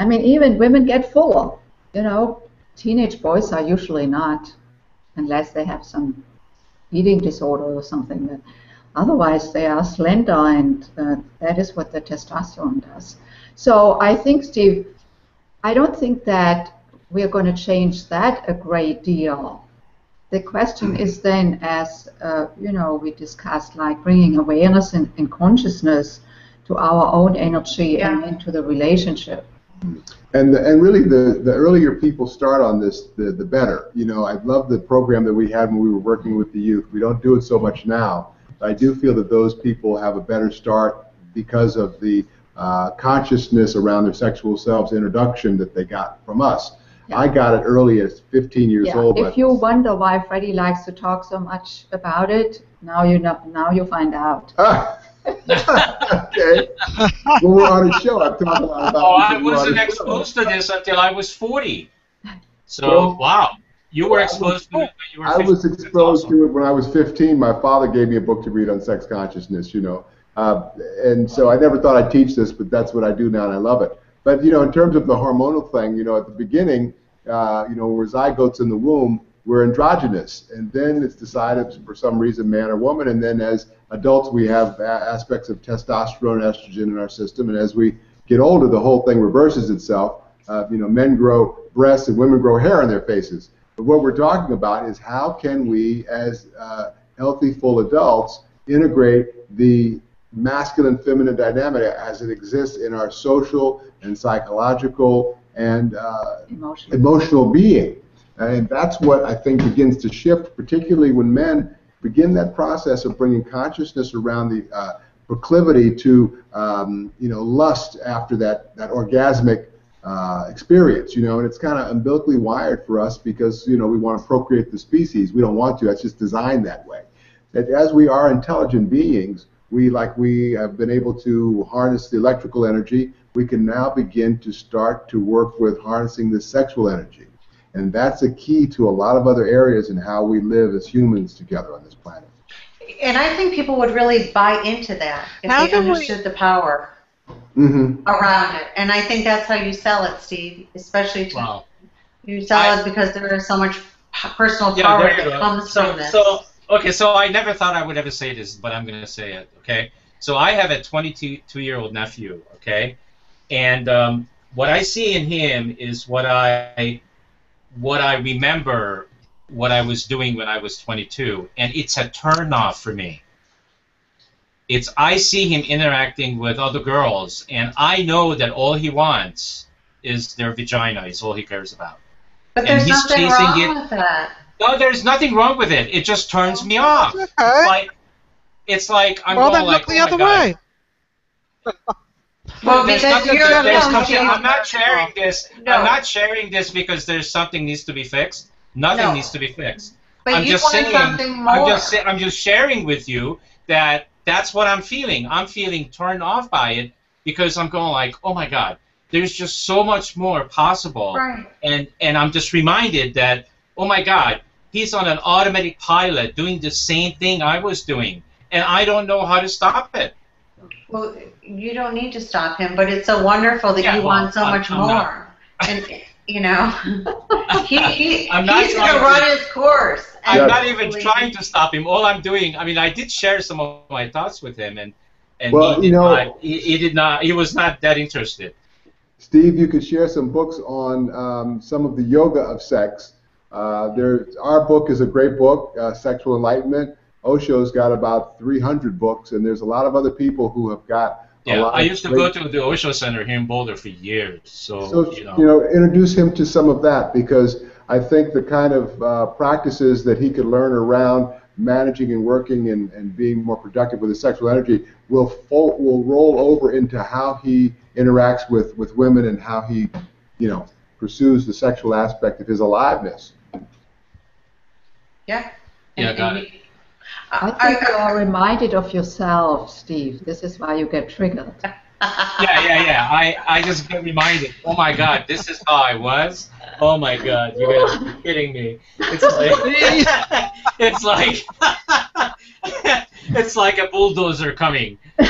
even women get fuller. You know, teenage boys are usually not, unless they have some eating disorder or something. But otherwise, they are slender, and that is what the testosterone does. So I think, Steve, I don't think that we're going to change that a great deal. The question is then, as we discussed, like bringing awareness and consciousness to our own energy and into the relationship. And really, the earlier people start on this, the better. You know, I love the program that we had when we were working with the youth. We don't do it so much now, but I do feel that those people have a better start because of the consciousness around their sexual selves introduction that they got from us. Yeah. I got it early as 15 years old. If you wonder why Freddie likes to talk so much about it, now you know. Now you find out. Okay. When we're on a show, I'm talking a lot about. Oh, I wasn't exposed to this until I was 40. So wow, you were exposed to it when you were 15. I was exposed to it when I was 15. My father gave me a book to read on sex consciousness. And so I never thought I'd teach this, but that's what I do now, and I love it. But, in terms of the hormonal thing, at the beginning, we're zygotes in the womb, we're androgynous. And then it's decided for some reason, man or woman. And then as adults, we have aspects of testosterone and estrogen in our system. And as we get older, the whole thing reverses itself. Men grow breasts and women grow hair on their faces. But what we're talking about is how can we, as healthy, full adults, integrate the masculine feminine dynamic as it exists in our social and psychological and emotional being. And that's what I think begins to shift, particularly when men begin that process of bringing consciousness around the proclivity to lust after that orgasmic experience, and it's kind of umbilically wired for us because we want to procreate the species. We don't want to. That's just designed that way. That as we are intelligent beings, we have been able to harness the electrical energy. We can now begin to start to work with harnessing the sexual energy, and that's a key to a lot of other areas in how we live as humans together on this planet. And I think people would really buy into that if they understood the power around it. And I think that's how you sell it, Steve, especially to you sell it because there is so much personal power that comes from this. So I never thought I would ever say this, but I'm going to say it, okay? So I have a 22-year-old nephew, okay? And what I see in him is what I remember what I was doing when I was 22, and it's a turn off for me. I see him interacting with other girls, and I know that all he wants is their vagina. Is all he cares about. But there's nothing wrong with that. No, there's nothing wrong with it. It just turns me off. Okay. It's like I'm going then look like, the other way. Well, because I'm not sharing this. No. I'm not sharing this because there's something needs to be fixed. Nothing needs to be fixed. But I'm you just want saying. something more. I'm just sharing with you that that's what I'm feeling. I'm feeling turned off by it because I'm going like, oh my God, there's just so much more possible. Right. And I'm just reminded that, oh my God, he's on an automatic pilot doing the same thing I was doing, and I don't know how to stop it. Well, you don't need to stop him, but it's so wonderful that you want so much more. And he's going to run his course. I'm not even trying to stop him. All I'm doing, I mean, I did share some of my thoughts with him, and he was not that interested. Steve, you could share some books on some of the yoga of sex. Our book is a great book, Sexual Enlightenment. Osho's got about 300 books, and there's a lot of other people who have got a lot. I used to go to the Osho Center here in Boulder for years. So introduce him to some of that, because I think the kind of practices that he could learn around managing and working and being more productive with his sexual energy will roll over into how he interacts with women and how he, pursues the sexual aspect of his aliveness. Yeah. Got it. I think you are reminded of yourself, Steve. This is why you get triggered. Yeah. I just get reminded. Oh my God, this is how I was. Oh my God, you gotta be kidding me. It's like a bulldozer coming. But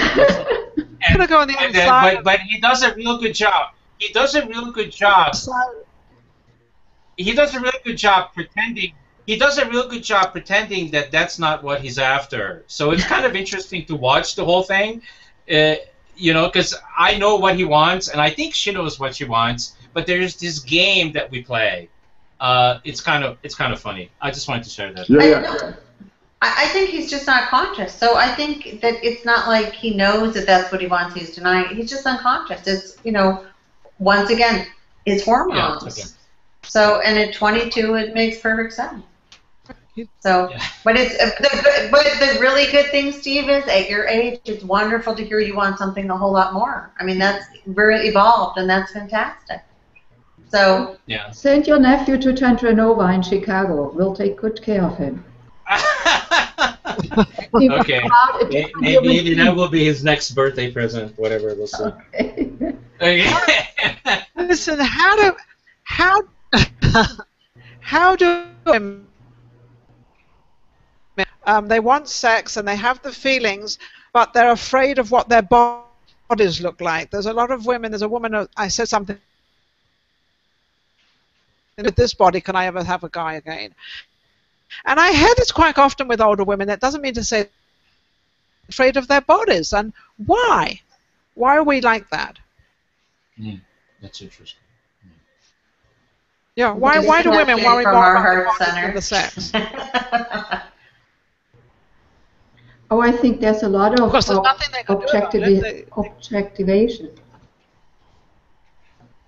he does a real good job. He does a real good job pretending. He does a real good job pretending that that's not what he's after. So it's kind of interesting to watch the whole thing, because I know what he wants, and I think she knows what she wants. But there's this game that we play. It's kind of funny. I just wanted to share that. Yeah. I think he's just not conscious. So I think that it's not like he knows that that's what he wants. He's denying it. He's just unconscious. It's once again, it's hormones. Yeah, okay. So, and at 22, it makes perfect sense. So, but the really good thing, Steve, is at your age, it's wonderful to hear you want something a whole lot more. I mean, that's very evolved, and that's fantastic. So, send your nephew to Tantra Nova in Chicago. We'll take good care of him. Okay. Maybe that will be his next birthday present, whatever. We'll see. Okay. Listen, how do they want sex and they have the feelings, but they're afraid of what their bodies look like. There's a lot of women. There's a woman. I said something. With this body, can I ever have a guy again? And I hear this quite often with older women. That doesn't mean to say they're afraid of their bodies. And why? Why are we like that? That's interesting. Yeah, why do women worry more about the sex? Oh, I think there's a lot of objectivation.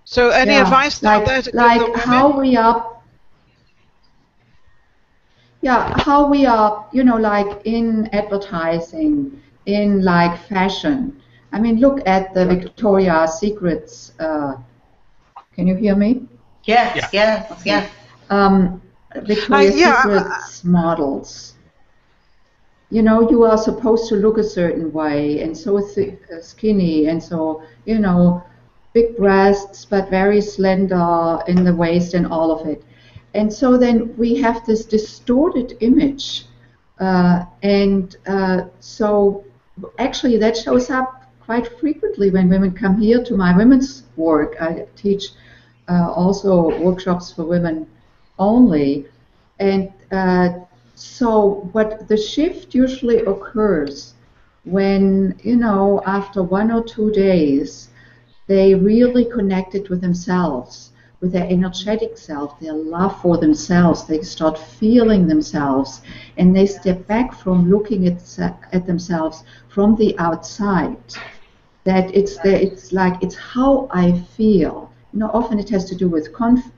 So any advice out there to how we are? yeah, how we are, you know, like in advertising, in like fashion. I mean, look at the Victoria's Secrets. Can you hear me? Yeah. Yes, yes, Okay. yes. Victoria's Yeah, Secrets models. You know, you are supposed to look a certain way, and so skinny, and so, you know, big breasts, but very slender in the waist and all of it. And so then we have this distorted image. So actually that shows up quite frequently when women come here to my women's work. I teach also workshops for women only. And so what the shift usually occurs when, you know, after 1 or 2 days, they really connected with themselves, with their energetic self, their love for themselves. They start feeling themselves, and they step back from looking at themselves from the outside. That it's like it's how I feel. You know, often it has to do with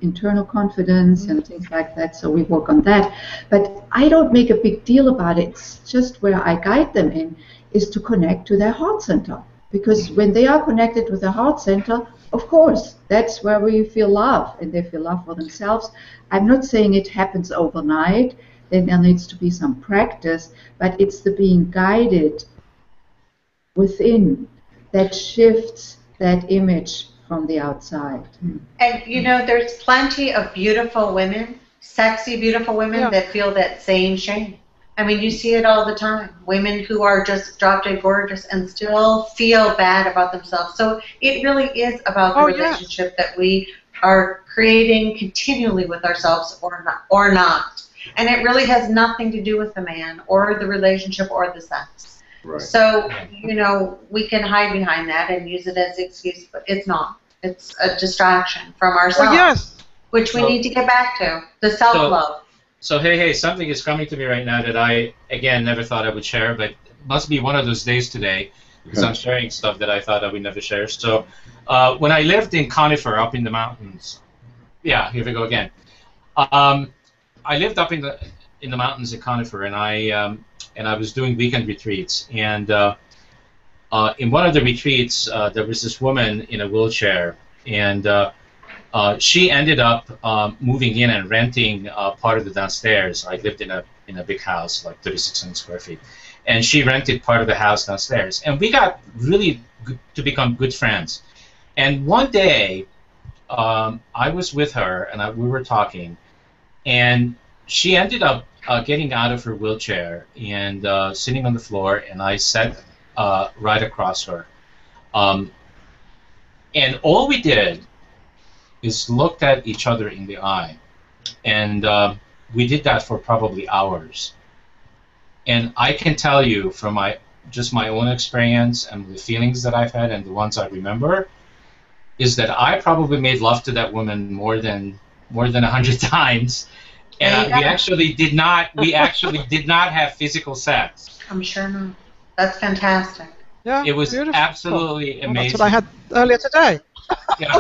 internal confidence and things like that. So we work on that, but I don't make a big deal about it. It's just where I guide them in is to connect to their heart center, because when they are connected with their heart center, of course, that's where we feel love, and they feel love for themselves. I'm not saying it happens overnight. Then there needs to be some practice, but it's the being guided within that shifts that image from the outside. And you know, there's plenty of beautiful women, sexy, beautiful women that feel that same shame. I mean, you see it all the time. Women who are just drop dead gorgeous and still feel bad about themselves. So it really is about the relationship that we are creating continually with ourselves or not. And it really has nothing to do with the man or the relationship or the sex. Right. So, you know, we can hide behind that and use it as an excuse, but it's not. It's a distraction from ourselves, which we need to get back to, the self-love. So, hey, something is coming to me right now that I, again, never thought I would share, but it must be one of those days today, because I'm sharing stuff that I thought I would never share. So, when I lived in Conifer, up in the mountains, here we go again. I lived up in the mountains in Conifer, and I was doing weekend retreats. And in one of the retreats, there was this woman in a wheelchair, and she ended up moving in and renting part of the downstairs. I lived in a big house, like 3,600 square feet, and she rented part of the house downstairs. And we got really to become good friends. And one day, I was with her, and we were talking, and she ended up getting out of her wheelchair and sitting on the floor, and I sat right across her. And all we did is looked at each other in the eye, and we did that for probably hours. And I can tell you from my own experience and the feelings that I've had and the ones I remember, is that I probably made love to that woman more than 100 times, and we actually did not have physical sex. I'm sure not. That's fantastic. Yeah, it was beautiful. Absolutely amazing. That's what I had earlier today. Yeah.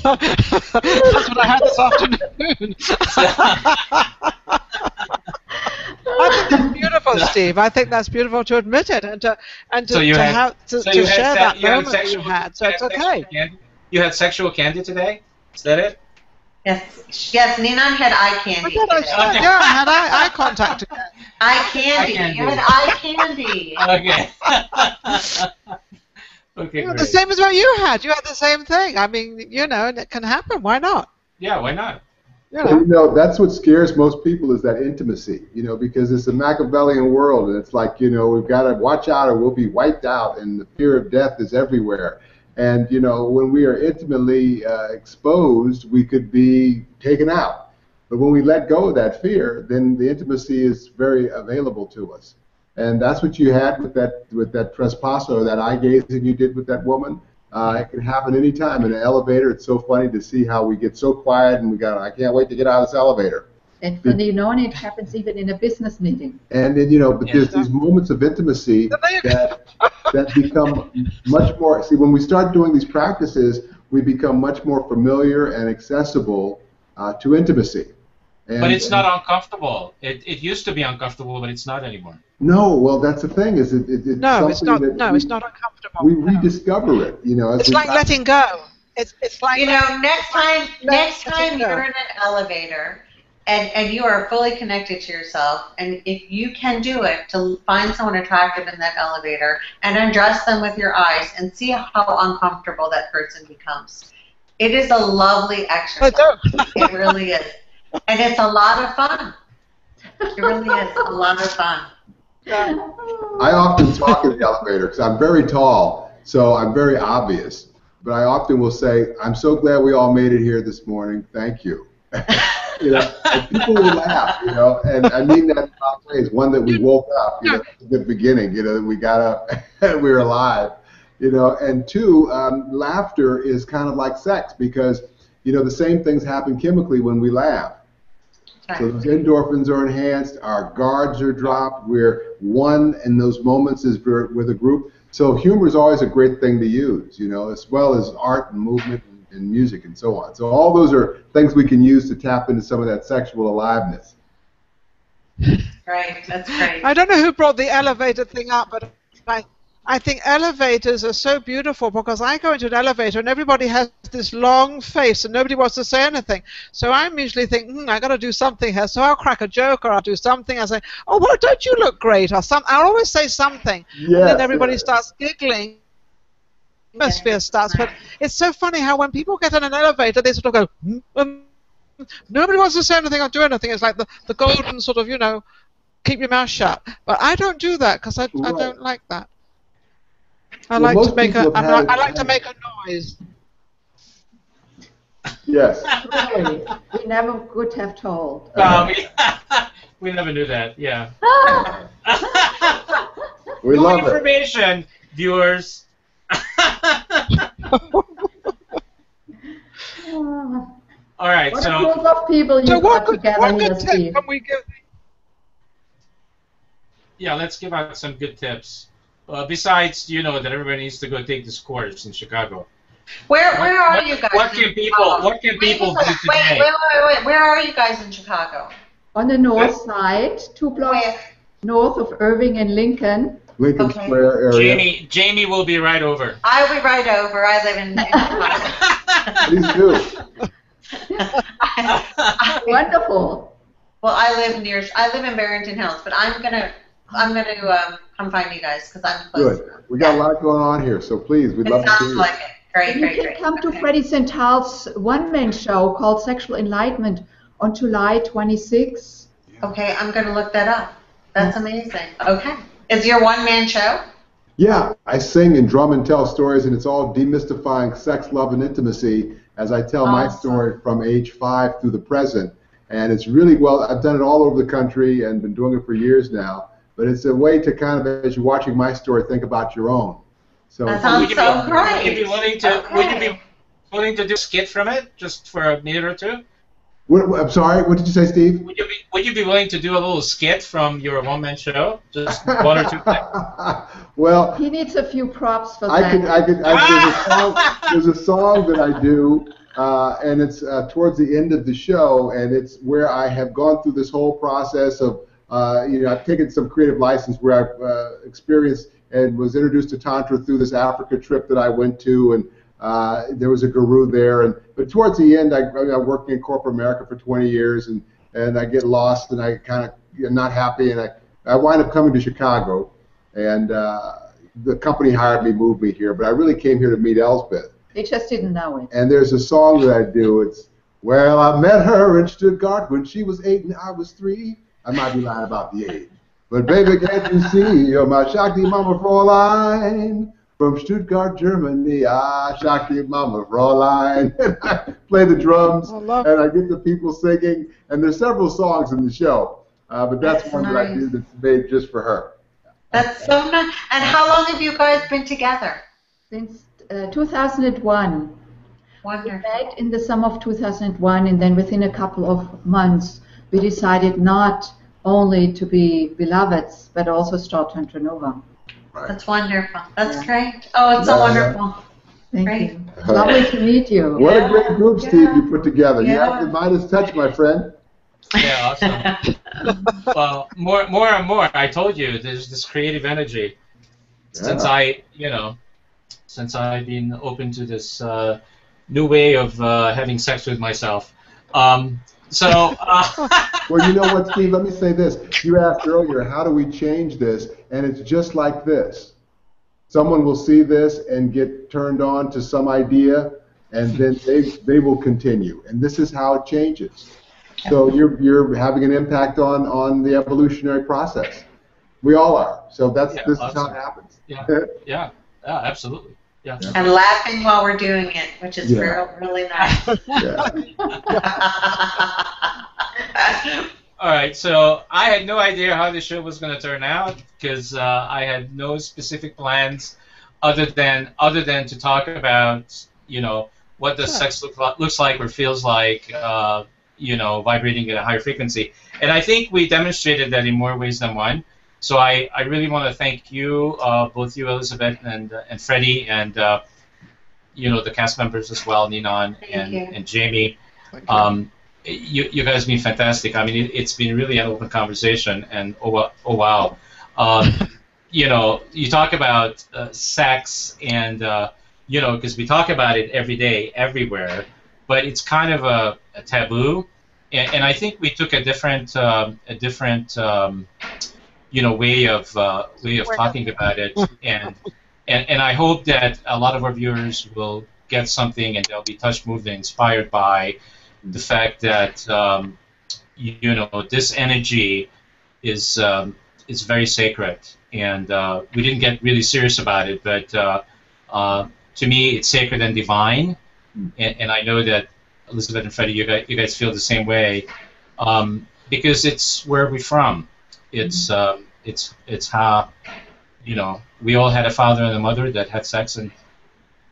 That's what I had this afternoon. I think that's beautiful, Steve. I think that's beautiful to admit it and to share that moment you had. So it's okay. You had sexual candy today? Is that it? Yes. Ninan had eye candy. I had eye contact today. Eye candy. You had eye candy. Okay. Okay, great. The same as what you had. You had the same thing. I mean, you know, and it can happen. Why not? Yeah, why not? You know, that's what scares most people, is that intimacy, you know, because it's a Machiavellian world, and it's like, you know, we've got to watch out or we'll be wiped out, and the fear of death is everywhere. And, you know, when we are intimately exposed, we could be taken out. But when we let go of that fear, then the intimacy is very available to us. And that's what you had with that trespasso, that eye gazing you did with that woman. It can happen anytime in an elevator. It's so funny to see how we get so quiet and I can't wait to get out of this elevator. And funny, you know, and it happens even in a business meeting. And then, you know, but there's these moments of intimacy that become much more. See, when we start doing these practices, we become much more familiar and accessible to intimacy. But it's not uncomfortable. It used to be uncomfortable, but it's not anymore. No, well, that's the thing. Is it's No, it's not. that No, it's not uncomfortable. We rediscover it. As it's like letting go. It's like next time you're in an elevator and you are fully connected to yourself, and if you can do it, to find someone attractive in that elevator and undress them with your eyes and see how uncomfortable that person becomes. It is a lovely exercise. It really is. And it's a lot of fun. It really is a lot of fun. I often talk in the elevator because I'm very tall, so I'm very obvious. But I often will say, "I'm so glad we all made it here this morning. Thank you." And people will laugh, and I mean that in lots of ways. One, that we woke up, at the beginning, we got up, we were alive, and two, laughter is kind of like sex because, the same things happen chemically when we laugh. So those endorphins are enhanced, our guards are dropped, we're one in those moments as we're with a group. So humor is always a great thing to use, as well as art and movement and music and so on. So all those are things we can use to tap into some of that sexual aliveness. Right, that's great. I don't know who brought the elevator thing up, but I think elevators are so beautiful because I go into an elevator and everybody has this long face and nobody wants to say anything. So I'm usually thinking, I got to do something here. So I'll crack a joke or I'll do something. I say, oh, well, don't you look great? Or I'll always say something. Yes, and then everybody starts giggling. Atmosphere starts. But it's so funny how when people get in an elevator, they sort of go, nobody wants to say anything or do anything. It's like the golden sort of, keep your mouth shut. But I don't do that because I don't like that. I like to make a noise. Yes. Really, we never could have told. We never knew that. Yeah. We love it. Information, viewers. All right. What a group of people you got together here, Steve. Yeah, let's give out some good tips. Besides, that everybody needs to go take this course in Chicago. Where are you guys? What can people do today? Wait. Where are you guys in Chicago? On the north side, 2 blocks north of Irving and Lincoln. Lincoln Square area. Jamie will be right over. I'll be right over. I live in Chicago. Please do. Wonderful. Well, I live in Barrington Hills, but I'm gonna come find you guys because I'm close. Good. We got a lot going on here, so please, we'd love to see you. It sounds like it. Great. You can come to Freddie Zental's one-man show called Sexual Enlightenment on July 26th. Okay, I'm going to look that up. That's amazing. Okay. Is your one-man show? Yeah, I sing and drum and tell stories, and it's all demystifying sex, love, and intimacy as I tell my story from age 5 through the present. And it's really, I've done it all over the country and been doing it for years now. But it's a way to kind of, as you're watching my story, think about your own. So that sounds so great. Would you be willing to do a skit from it, just for a minute or two? I'm sorry, what did you say, Steve? Would you be willing to do a little skit from your one-man show? Just one or two things? Well, he needs a few props for that. There's a song that I do, and it's towards the end of the show, and it's where I have gone through this whole process of, I've taken some creative license where I've experienced and was introduced to Tantra through this Africa trip that I went to, and there was a guru there. But towards the end, I worked in corporate America for 20 years, and I get lost, and I kind of not happy, and I wind up coming to Chicago, and the company hired me, moved me here, but I really came here to meet Elsbeth. They just didn't know it. And there's a song that I do. It's, well, I met her in Stuttgart when she was 8 and I was 3. I might be lying about the age. But baby, can't you see, you're my Shakti Mama Fräulein from Stuttgart, Germany. Ah, Shakti Mama Fräulein. And I play the drums, and I get the people singing. And there's several songs in the show, but that's one that I do that's made just for her. That's so nice. And how long have you guys been together? Since 2001. Wonderful. We met in the summer of 2001, and then within a couple of months, we decided not only to be beloveds, but also start Tantra Nova. Right. That's wonderful. That's great. Oh, it's so wonderful. Thank you. Lovely to meet you. What a great group, Steve, you put together. Yeah. You have the Midas touch, my friend. Yeah, awesome. Well, more and more. I told you, there's this creative energy. Since since I've been open to this new way of having sex with myself. So. Well, you know what, Steve? Let me say this. You asked earlier, how do we change this? And it's just like this. Someone will see this and get turned on to some idea, and then they will continue. And this is how it changes. So you're having an impact on the evolutionary process. We all are. So this is how it happens. Yeah, absolutely. Yeah. And laughing while we're doing it, which is really nice. All right, so I had no idea how the show was going to turn out because I had no specific plans other than to talk about what does sex looks like or feels like vibrating at a higher frequency, and I think we demonstrated that in more ways than one. So I really want to thank you, both you, Elsbeth, and Freddie, and the cast members as well, Ninon and Jamie. You guys have been fantastic. I mean, it's been really an open conversation, and oh wow. You talk about sex, and because we talk about it every day, everywhere, but it's kind of a taboo, and I think we took a different way of talking about it, and I hope that a lot of our viewers will get something, and they'll be touched, moved, and inspired by the fact that this energy is very sacred, and we didn't get really serious about it, but to me it's sacred and divine, and I know that Elsbeth and Freddie, you guys feel the same way, because it's where we're from. It's how we all had a father and a mother that had sex, and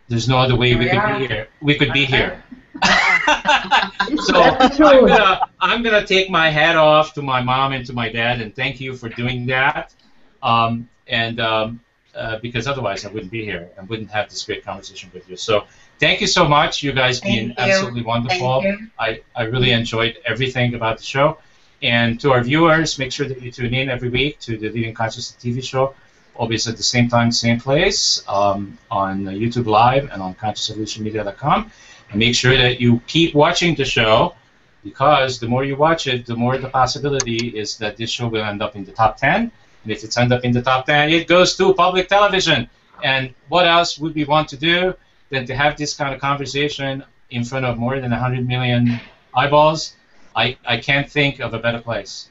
there's no other way we could be here. So I'm gonna take my hat off to my mom and to my dad, and thank you for doing that. Because otherwise I wouldn't be here and wouldn't have this great conversation with you. So thank you so much. You guys been absolutely wonderful. I really enjoyed everything about the show. And to our viewers, make sure that you tune in every week to the Living Consciousness TV show, always at the same time, same place, on YouTube Live and on ConsciousEvolutionMedia.com. And make sure that you keep watching the show, because the more you watch it, the more the possibility is that this show will end up in the top 10. And if it's end up in the top 10, it goes to public television. And what else would we want to do than to have this kind of conversation in front of more than 100 million eyeballs? I can't think of a better place.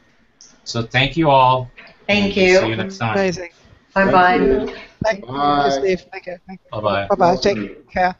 So thank you all. Thank you. See you next time. Amazing. Bye-bye. Thank you, Steve. Thank you. Bye-bye. Bye-bye. Take care.